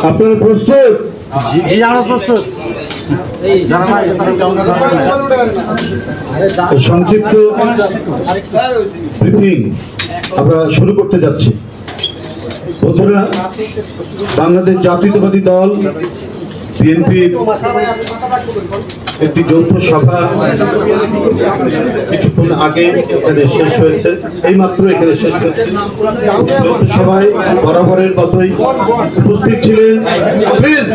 আপনারা প্রস্তুত? প্রস্তুত। সংক্ষিপ্ত ব্রিফিং আমরা শুরু করতে যাচ্ছি। বন্ধুরা, বাংলাদেশ জাতীয়তাবাদী দল বিএনপির একটি যৌথ সভা কিছুক্ষণ আগে এখানে শেষ হয়েছে, এইমাত্র এখানে শেষ হয়েছে। যৌথ সভায় বরাবরের মতোই উপস্থিত ছিলেন প্লিজ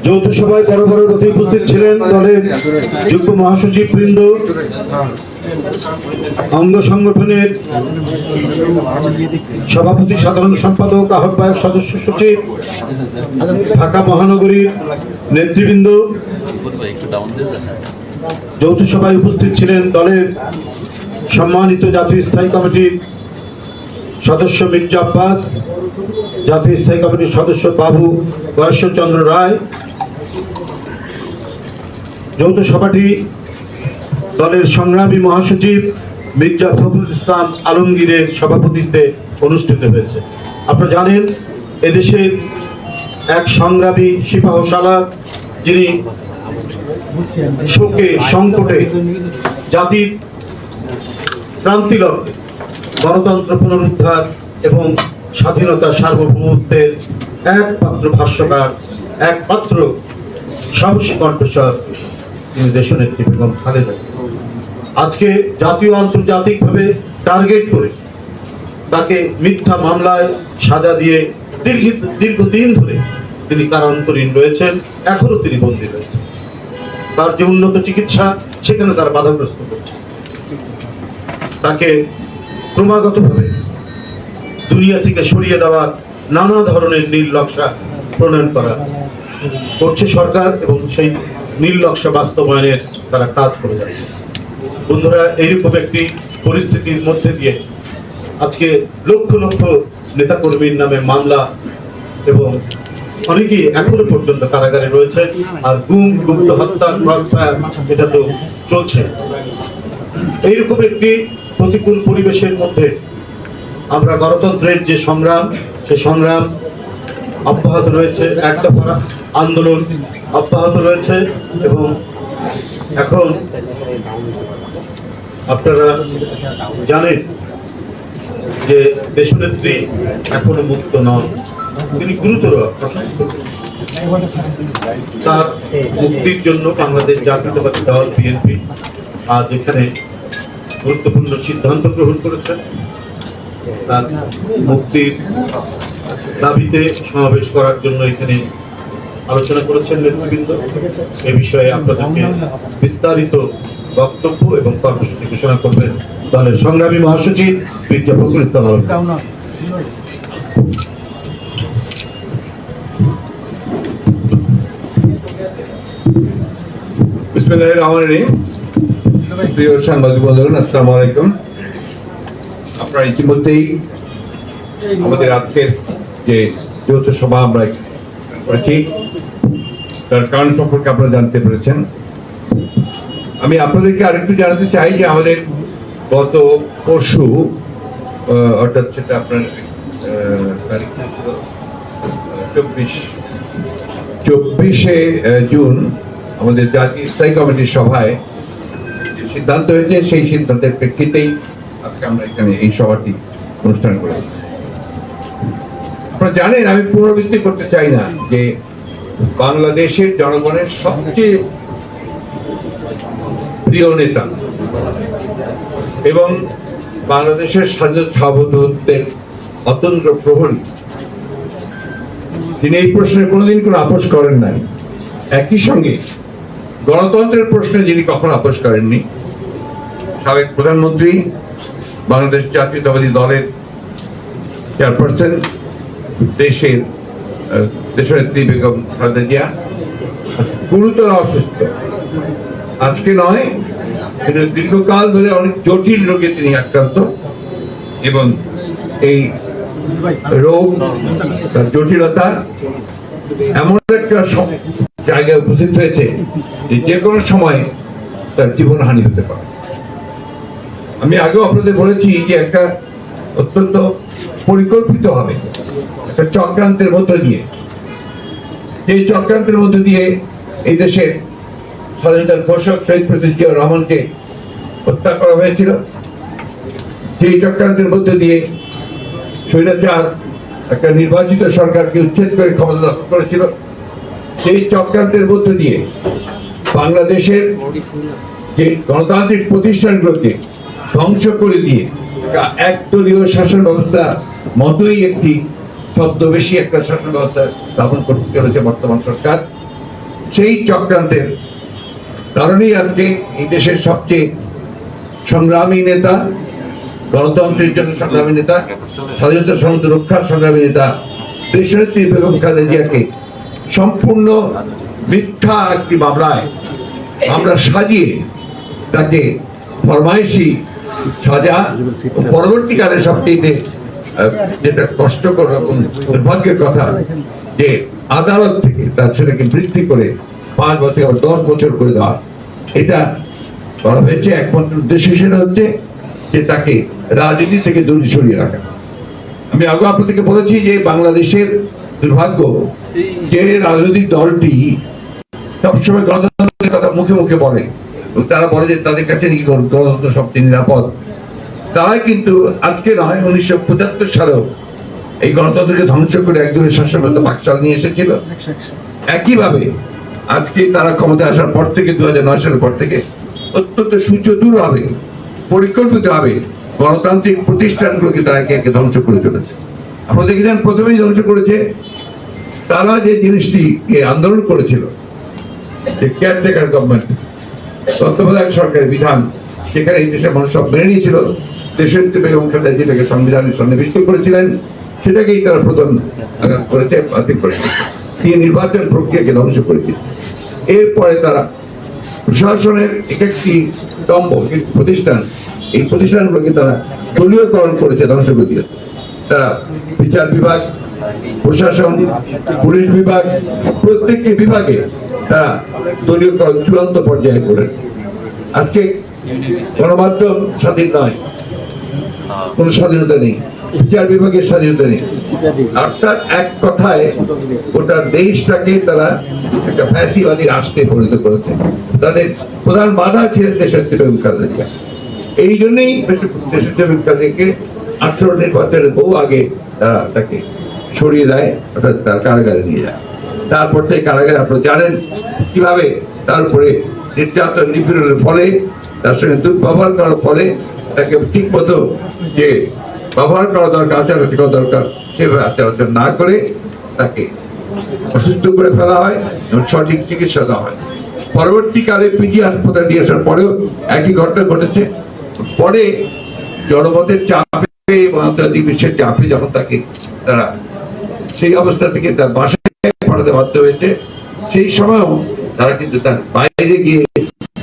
যৌথ সভায় বরাবরের মতো উপস্থিত ছিলেন দলের যুগ্ম মহাসচিব বৃন্দ, অঙ্গ সংগঠনের সভাপতি, সাধারণ সম্পাদক, আহ্বায়ক, সদস্য সচিব, ঢাকা মহানগরীর নেতৃবৃন্দ। যৌথ সভায় উপস্থিত ছিলেন দলের সম্মানিত জাতীয় স্থায়ী কমিটির সদস্য মির্জা আব্বাস, জাতীয় স্থায়ী কমিটির সদস্য বাবু গয়েশ্বরচন্দ্র রায়। যৌথ সভাটি দলের সংগ্রামী মহাসচিব মির্জা ফখরুল ইসলাম আলমগীরের সভাপতিত্বে অনুষ্ঠিত হয়েছে। আপনারা জানেন, এদেশের এক সংগ্রামী সিপাহ সালার, যিনি শোকে সংকটে জাতির ক্রান্তি লগ্নে গণতন্ত্র পুনরুদ্ধার এবং স্বাধীনতা সার্বভৌমত্বের একমাত্র ভাষ্যকার, একমাত্র সাহসী কণ্ঠস্বর তিনি দেশনেত্রী বেগম খালেদা। আজকে জাতীয় আন্তর্জাতিকভাবে টার্গেট করে তাকে মিথ্যা মামলায় সাজা দিয়ে দীর্ঘদিন ধরে তিনি কারান্তরীণ রয়েছেন, এখনো তিনি বন্দী রয়েছেন। তার যে উন্নত চিকিৎসা, সেখানে তারা বাধাগ্রস্ত করছে। তাকে ক্রমাগতভাবে দুনিয়া থেকে সরিয়ে দেওয়ার নানা ধরনের নীল নকশা প্রণয়ন করছে সরকার, এবং সেই নীল নকশা বাস্তবায়নের তারা কাজ করে যাচ্ছে। বন্ধুরা, এইরকম একটি পরিস্থিতির মধ্যে দিয়ে আজকে লক্ষ লক্ষ নেতাকর্মীর নামে মামলা এবং অনেকেই এখনো পর্যন্ত কারাগারে রয়েছে, আর গুম, গুপ্ত হত্যা, এটা তো চলছে। এইরকম একটি প্রতিকূল পরিবেশের মধ্যে আমরা গণতন্ত্রের যে সংগ্রাম, সে সংগ্রাম অব্যাহত রয়েছে, এক দফা আন্দোলন অব্যাহত রয়েছে, এবং এখন আপনারা জানেন যে দেশনেত্রী এখনো মুক্ত নন, তিনি গুরুতর অসুস্থ। তার মুক্তির জন্য বাংলাদেশ জাতীয়তাবাদী দল বিএনপি আজ এখানে গুরুত্বপূর্ণ সিদ্ধান্ত গ্রহণ করেছে। তার মুক্তির দাবিতে সমাবেশ করার জন্য এখানে আলোচনা করেছেন নেতৃবৃন্দ। এ বিষয়ে আপনাদেরকে বিস্তারিত বক্তব্য এবং কর্মসূচি ঘোষণা করবেন দলের সংগ্রামী মহাসচিব মির্জা ফখরুল ইসলাম আলমগীর। বিসমিল্লাহির রহমানির রহিম। প্রিয় সাংবাদিক বন্ধুগণ, আসসালামু আলাইকুম। আপনারা ইতিমধ্যেই আমাদের আজকের যে যৌথ সভা আমরা করেছি, তার কারণ সম্পর্কে আপনারা জানতে পেরেছেন। আমি আপনাদেরকে আরেকটু জানাতে চাই যে আমাদের গত পরশু, অর্থাৎ সেটা আপনার 24শে জুন আমাদের জাতীয় স্থায়ী কমিটির সভায় যে সিদ্ধান্ত হয়েছে, সেই সিদ্ধান্তের প্রেক্ষিতেই আজকে আমরা এখানে এই সভাটি অনুষ্ঠান করেছি। আপনারা জানেন, আমি পুনরাবৃত্তি করতে চাই না যে বাংলাদেশের জনগণের সবচেয়ে প্রিয় নেতা এবং বাংলাদেশের স্বাধীনতা সার্বভৌমত্বের অতন্ত্র প্রহরী, তিনি এই প্রশ্নে কোনোদিন কোনো আপোষ করেন নাই। একই সঙ্গে গণতন্ত্রের প্রশ্নে যিনি কখনো আপোষ করেননি, সাবেক প্রধানমন্ত্রী, বাংলাদেশ জাতীয়তাবাদী দলের চেয়ারপারসন, দেশনেত্রী বেগম খালেদা জিয়া গুরুতর অসুস্থ। আজকে নয়, কিন্তু দীর্ঘকাল ধরে অনেক জটিল রোগে তিনি আক্রান্ত এবং এই রোগ তার জটিলতা এমন একটা জায়গায় উপস্থিত হয়েছে যে কোনো সময় তার জীবনহানি হতে পারে। আমি আগেও আপনাদের বলেছি যে একটা অত্যন্ত পরিকল্পিত হবে একটা চক্রান্তের মধ্য দিয়ে, যে চক্রান্তের মধ্য দিয়ে এই দেশের স্বাধীনতার ঘোষক শহীদ প্রেসিডেন্ট জিয়াউর রহমানকে হত্যা করা হয়েছিল, সেই চক্রান্তের মধ্য দিয়ে স্বৈরাচার একটা নির্বাচিত সরকারকে উচ্ছেদ করে ক্ষমতা দখল করেছিল, সেই চক্রান্তের মধ্য দিয়ে বাংলাদেশের যে গণতান্ত্রিক প্রতিষ্ঠানগুলোকে ধ্বংস করে দিয়ে একদলীয় শাসন ব্যবস্থা মতোই একটি ছদ্মবেশী একটা শাসন ব্যবস্থা স্থাপন করতে চলেছে বর্তমান সরকার। সেই চক্রান্তের কারণেই আজকে এই দেশের সবচেয়ে সংগ্রামী নেতা, গণতন্ত্রের জন্য সংগ্রামী নেতা, স্বাধীনতা সমুদ্র রক্ষার সংগ্রামী নেতা দেশনেত্রী বেগম খালেদা জিয়াকে সম্পূর্ণ মিথ্যা একটি মামলা সাজিয়ে তাকে ফরমাইশি সাজা, পরবর্তীকালে সবচেয়ে যেটা কষ্টকর এবং দুর্ভাগ্যের কথা যে আদালত থেকে তার ছেলেকে বৃদ্ধি করে 5 বছর 10 বছর করে দেওয়া, এটা করা হয়েছে একমাত্র উদ্দেশ্য সেটা হচ্ছে যে তাকে রাজনীতি থেকে দূরে সরিয়ে রাখা। আমি আগে আপনাদেরকে বলেছি যে বাংলাদেশের দুর্ভাগ্য যে রাজনৈতিক দলটি সবসময় গণতন্ত্রের কথা মুখে মুখে বলে, তারা বলে যে তাদের কাছে নাকি গণতন্ত্র সবচেয়ে নিরাপদ, তারাই কিন্তু আজকে নয় 1975 সালেও এই গণতন্ত্রকে ধ্বংস করে একজনের শাসন ব্যবস্থা পাকিস্তান নিয়ে এসেছিল। একইভাবে আজকে তারা ক্ষমতা আসার পর থেকে 2009 সালের পর থেকে অত্যন্ত সুচতুর ভাবে পরিকল্পিত ভাবে গণতান্ত্রিক প্রতিষ্ঠানগুলোকে তারা একে একে ধ্বংস করে চলেছে। আপনারা দেখেছেন প্রথমেই ধ্বংস করেছে তারা যে জিনিসটি আন্দোলন করেছিল যে কেয়ারটেকার গভর্নমেন্ট, তত্ত্বাবধায়ক সরকারের বিধান, সেখানে এই দেশের মানুষ সব মেনে নিয়েছিল, দেশের বেগম খালেদা যেটাকে সংবিধানের সন্নিবেশিত করেছিলেন সেটাকেই তারা প্রধান করেছে, বাতিল করেছে, তিনি নির্বাচন প্রক্রিয়াকে ধ্বংস করেছে। এরপরে তারা প্রশাসনের একটি স্তম্ভ প্রতিষ্ঠান, এই প্রতিষ্ঠানগুলোকে তারা দলীয়করণ করেছে, ধ্বংস করে দিয়েছে। তারা বিচার বিভাগ, প্রশাসন, পুলিশ বিভাগ, প্রত্যেকটি বিভাগে তারা দলীয়করণ চূড়ান্ত পর্যায়ে করেন। আজকে গণমাধ্যম স্বাধীন নয়, কোন স্বাধীনতা নেই, বিচার বিভাগের স্বাধীনতা নেই, অর্থাৎ এক কথায় গোটা দেশটাকে তারা একটা ফ্যাসিবাদী রাষ্ট্রে পরিণত করেছে। তাদের প্রধান বাধা ছিলেন দেশনেত্রী বেগম খালেদা জিয়া। এই জন্যই দেশনেত্রী বেগম খালেদা জিয়াকে 18 নির্বাচনের বহু আগে তারা তাকে সরিয়ে দেয়, অর্থাৎ তার কারাগারে নিয়ে যায়। তারপর থেকে কারাগারে আপনারা জানেন কিভাবে তার উপরে নির্যাতন নিপীড়নের ফলে, তার সঙ্গে দুর্ব্যবহার করার ফলে তাকে ঠিক মতো যে ব্যবহার করা দরকার, আচার করা দরকার, সেভাবে আচার না করে তাকে অসুস্থ করে ফেলা হয় এবং সঠিক চিকিৎসা দেওয়া হয়। পরবর্তীকালে পিজি হাসপাতালে নিয়ে আসার পরেও একই ঘটনা ঘটেছে। পরে জনমতের চাপে এবং আন্তর্জাতিক বিশ্বের চাপে যখন তাকে তারা সেই অবস্থা থেকে তার বাসায় পাঠাতে বাধ্য হয়েছে, সেই সময়ও তারা কিন্তু তার বাইরে গিয়ে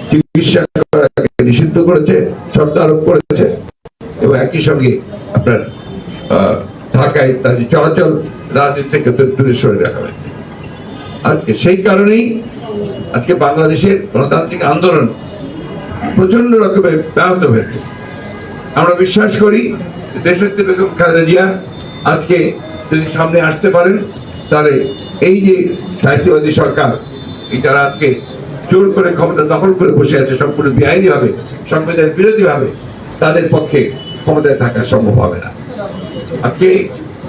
চিকিৎসা নিষিদ্ধ করেছে, শর্ত আরোপ করেছে এবং একই সঙ্গে আপনার ঢাকায় তার চলাচল রাজনীতি থেকে দূরে সরে রাখা হয়েছে। আজকে সেই কারণেই আজকে বাংলাদেশের গণতান্ত্রিক আন্দোলন প্রচন্ড রকমের ব্যাহত হয়েছে। আমরা বিশ্বাস করি দেশনেত্রী বেগম খালেদা জিয়া আজকে যদি সামনে আসতে পারেন, তাহলে এই যে ফ্যাসিবাদী সরকার যারা আজকে জোর করে ক্ষমতা দখল করে বসে আছে সম্পূর্ণ বেআইনি ভাবে, সংবিধান বিরোধী ভাবে, তাদের পক্ষে ক্ষমতায় থাকা সম্ভব হবে না। আজকে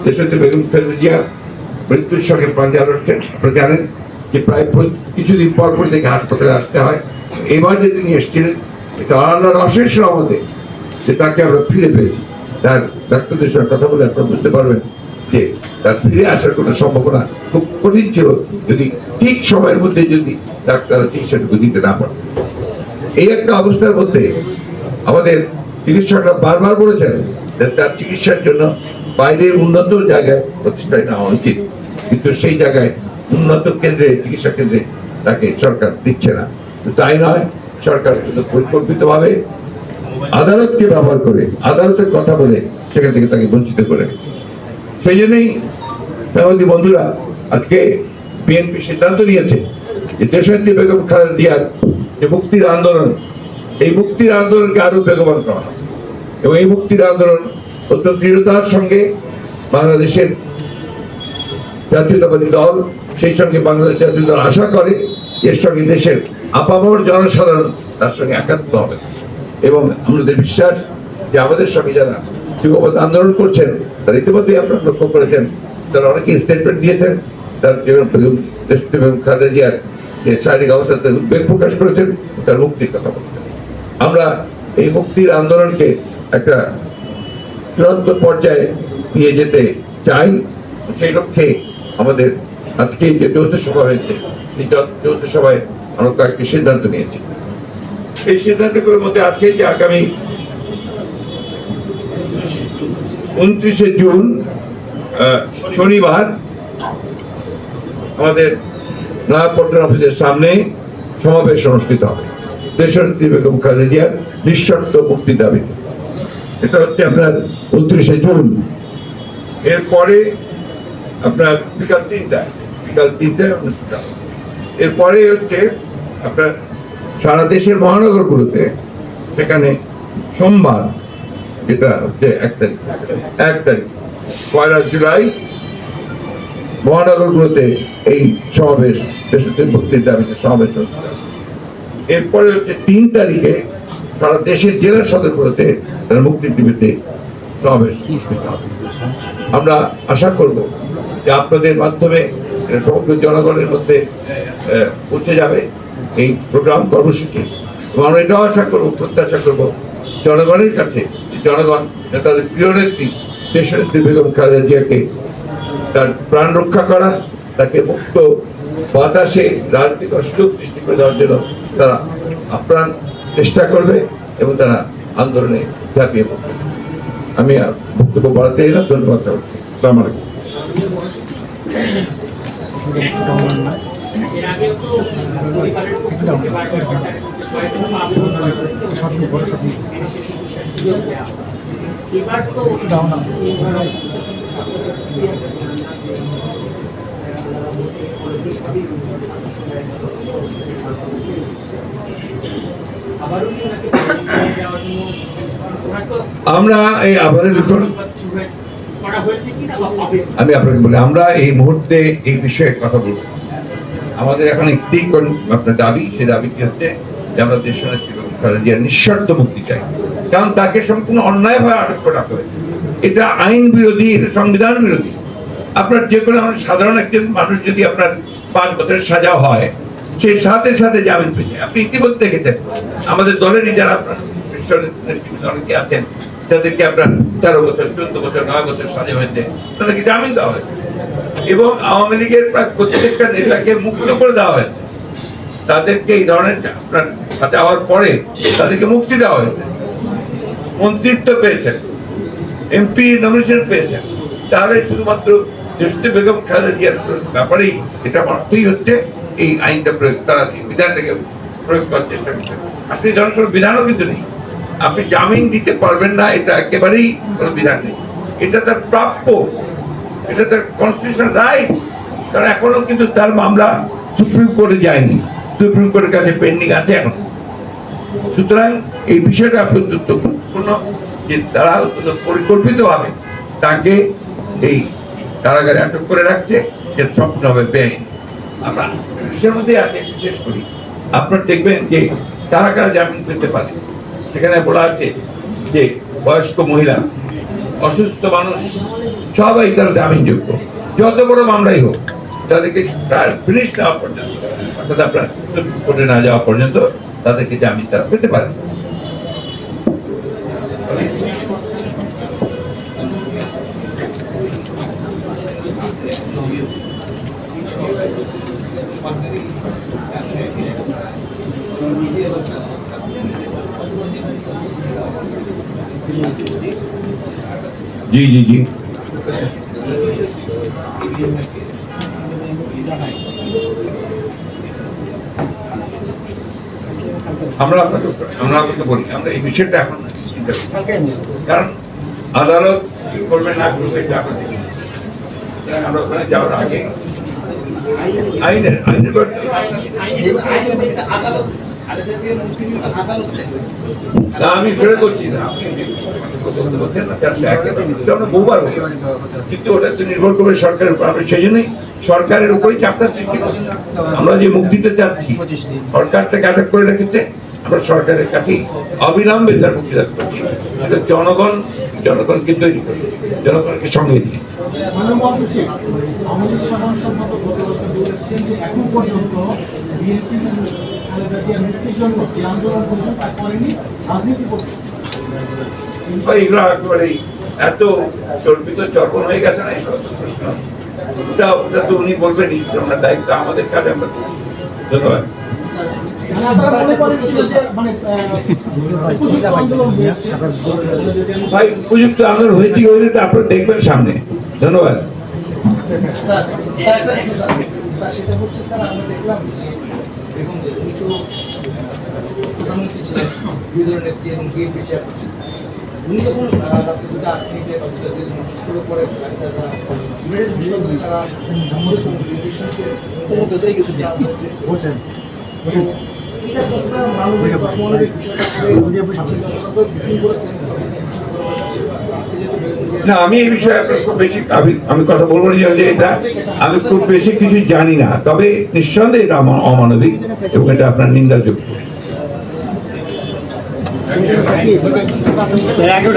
দেশনেত্রী বেগম খালেদা জিয়া মৃত্যুর সঙ্গে পাঞ্জা লড়ছেন। আপনারা জানেন যে প্রায় কিছুদিন পর পর থেকে হাসপাতালে আসতে হয়। এবার যে তিনি এসেছিলেন এটা আল্লাহর অশেষ রহমতে যে তাকে আমরা ফিরে পেয়েছি। তার ডাক্তারদের সঙ্গে কথা বলে আপনারা বুঝতে পারবেন যে তার ফিরে আসার কোনো সম্ভাবনা খুব কঠিন ছিল যদি ঠিক সময়ের মধ্যে যদি ডাক্তার চিকিৎসাটুকু দিতে না পারে। এই একটা অবস্থার মধ্যে আমাদের চিকিৎসকরা বারবার বলেছেন যে তার চিকিৎসার জন্য বাইরে উন্নত জায়গায় প্রতিষ্ঠায় নেওয়া উচিত, কিন্তু সেই জায়গায় উন্নত কেন্দ্রে, চিকিৎসা কেন্দ্রে তাকে সরকার দিচ্ছে না। তাই নয়, সরকার পরিকল্পিতভাবে আদালতকে ব্যবহার করে, আদালতের কথা বলে সেখান থেকে তাকে বঞ্চিত করে। সেই জন্যই সাংবাদিক বন্ধুরা, আজকে বিএনপি সিদ্ধান্ত নিয়েছে যে দেশনেত্রী বেগম খালেদা জিয়ার যে মুক্তির আন্দোলন, এই মুক্তির আন্দোলনকে আরো বেগবান করা হবে এবং এই মুক্তির আন্দোলন অত্যন্ত দৃঢ়তার সঙ্গে বাংলাদেশের জাতীয়তাবাদী দল, সেই সঙ্গে বাংলাদেশ জাতীয় দল আশা করে এর সঙ্গে দেশের আপামর জনসাধারণ তার সঙ্গে একাত্ম হবে। এবং আমাদের বিশ্বাস যে আমাদের সঙ্গে যারা যুগপৎ আন্দোলন করছেন তারা ইতিমধ্যেই আপনারা লক্ষ্য করেছেন, তারা অনেকে স্টেটমেন্ট দিয়েছেন, তার খালেদা জিয়ার যে শারীরিক অবস্থাতে উদ্বেগ প্রকাশ করেছেন, তার মুক্তির কথা বলছেন। আমরা এই মুক্তির আন্দোলনকে একটা চূড়ান্ত পর্যায়ে নিয়ে যেতে চাই। সেই লক্ষ্যে আমাদের আজকে যে যৌথ সভা হয়েছে, সেই যৌথ সভায় আমরা কয়েকটি সিদ্ধান্ত নিয়েছি। এই সিদ্ধান্তগুলোর মধ্যে আছে যে আগামী 29শে জুন শনিবার আমাদের নয়াপল্টন অফিসের সামনে সমাবেশ অনুষ্ঠিত হবে দেশনেত্রী বেগম খালেদা জিয়ার নিঃশর্ত মুক্তি দাবিতে। এটা হচ্ছে আপনার 29শে জুন। এরপরে আপনার বিকাল 3টায় অনুষ্ঠিত হবে। এরপরে হচ্ছে আপনার সারা দেশের মহানগরগুলোতে, সেখানে সোমবার, যেটা হচ্ছে 1 তারিখ 1 জুলাই, মহানগরগুলোতে এই সমাবেশ, দেশনেত্রী মুক্তির দাবিতে সমাবেশ অনুষ্ঠিত হবে। এরপরে হচ্ছে 3 তারিখে সারা দেশের জেলা সদরগুলোতে তারা মুক্তির দাবিতে সমাবেশ অনুষ্ঠিত হবে। আমরা আশা করব যে আপনাদের মাধ্যমে সমগ্র জনগণের মধ্যে পৌঁছে যাবে এই প্রোগ্রাম কর্মসূচি। এবং আমরা এটাও আশা করবো, প্রত্যাশা করবো জনগণের কাছে, জনগণ তাদের প্রিয় নেত্রী দেশনেত্রী বেগম খালেদা জিয়াকে তার প্রাণ রক্ষা করা, তাকে মুক্ত বাতাসে রাজনৈতিক সুযোগ সৃষ্টি করে দেওয়ার জন্য তারা আপ্রাণ চেষ্টা করবে এবং তারা আন্দোলনে ঝাঁপিয়ে পড়বে। আমি বক্তব্য বাড়াতে এলাম। ধন্যবাদ। আসসালামু আলাইকুম। আমরা এই আবারের ভিতর আমি আপনাকে বলি, আমরা এই মুহূর্তে এই বিষয়ে কথা বলবো। আমাদের এখন একটি আপনার দাবি, সেই দাবিটি হচ্ছে যে আমরা দেশনেত্রী বেগম খালেদা জিয়ার নিঃশর্ত মুক্তি চাই। কারণ তাকে সম্পূর্ণ অন্যায়ভাবে আটক করা হয়েছে। এটা আইন বিরোধী, এটা সংবিধান বিরোধী। আপনার যে কোনো সাধারণ একজন মানুষ যদি আপনার 5 বছরের সাজা হয়, সেই সাথে সাথে জামিন পেয়ে যায়। আপনি ইতিমধ্যে দেখেছেন আমাদের দলেরই যারা আপনার অনেকে আছেন, যাদেরকে আপনার 13 বছর, 14 বছর, 9 বছর সাজা হয়েছে, তাদেরকে জামিন দেওয়া হয়েছে। এবং আওয়ামী লীগের প্রায় প্রত্যেকটা নেতাকে মুক্ত করে দেওয়া হয়েছে। তাদেরকে এই ধরনের আপনার যাওয়ার পরে তাদেরকে মুক্তি দেওয়া হয়েছে, মন্ত্রিত্ব পেয়েছেন, এমপি নমিনেশন পেয়েছেন। তাহলে শুধুমাত্র দেশনেত্রী বেগম খালেদা জিয়ার ব্যাপারেই এটা অর্থই হচ্ছে এই আইনটা প্রয়োগ, তারা বিধানটাকে প্রয়োগ করার চেষ্টা করছেন। আসলে এই ধরনের কোনো বিধানও কিন্তু নেই। আপনি জামিন দিতে পারবেন না, এটা একেবারেই কোনো বিধান নেই। এটা তার প্রাপ্য, এটা তার কনস্টিটিউশনাল রাইট। কারণ এখনো কিন্তু তার মামলা সুপ্রিম কোর্টে যায়নি, সুপ্রিম কোর্টের কাছে পেন্ডিং আছে এখন। সুতরাং এই বিষয়টা অত্যন্ত গুরুত্বপূর্ণ যে তারা অত্যন্ত পরিকল্পিতভাবে তাকে এই কারাগারে আটক করে রাখছে, যে সম্পূর্ণভাবে বেআইনি। আমরা বিষয়ের মধ্যে আছে, বিশেষ করি আপনার দেখবেন যে কারা কারা জামিন পেতে পারে। সেখানে বলা আছে যে বয়স্ক মহিলা, অসুস্থ মানুষ, সবাই তারা জামিনযোগ্য, যত বড় মামলাই হোক। তাদেরকে ফিনিশ দেওয়া পর্যন্ত, অর্থাৎ আপনার কোর্টে না যাওয়া পর্যন্ত তাদেরকে জামিন তারা পেতে পারে। जी जी जी আমরা আপনাকে বলি আমরা এই বিষয়টা এখন চিন্তা করি, কারণ আদালত কি করবে না করবে এটা আমরা দেখি। আমরা ওখানে যাওয়ার আগে আইনের না আমি ফেরত করছি না, আপনি বলছেন না 401 আমরা বহুবার বলি, কিন্তু ওটা তো নির্ভর করবে সরকারের উপর। আমরা সেই জন্যই সরকারের উপরেই চাপটা সৃষ্টি করছি। আমরা যে মুখ দিতে চাচ্ছি সরকারটাকে আটক করে রেখেছে, আমরা সরকারের কাছে অবিলম্বে তার মুক্তি দাবি করছি। সেটা জনগণকে তৈরি করে, জনগণকে সঙ্গে দিয়ে। এখন পর্যন্ত বিএনপি মুক্তির জন্য যে আন্দোলন করছে তা করেনি, রাজনীতি করতেছে। এগুলো একেবারে এত চর্বিত চর্বণ হয়ে গেছে না এইসব প্রশ্ন, ওটা তো উনি বলবেনই, আমরা দায়িত্ব আমাদের কাজে আমরা করছি। ধন্যবাদ। ভাই উপযুক্ত আন্দোলন হয়েছে হইলে তো আপনারা দেখবেন সামনে। ধন্যবাদ। সেটা হচ্ছে স্যার আমরা দেখলাম দেখুন যে উনি তো প্রধানমন্ত্রী ছিলেন, বিরোধী নেত্রী এবং বিএনপি চেয়ারম্যান। উনি যখন রাত্রিতে আর্থিকে শুরু করে না আমি এই বিষয়ে খুব বেশি আমি কথা বলবো না যে এটা আমি খুব বেশি কিছু জানি না, তবে নিঃসন্দেহে এটা অমানবিক এবং এটা আপনার নিন্দাযোগ্য। এক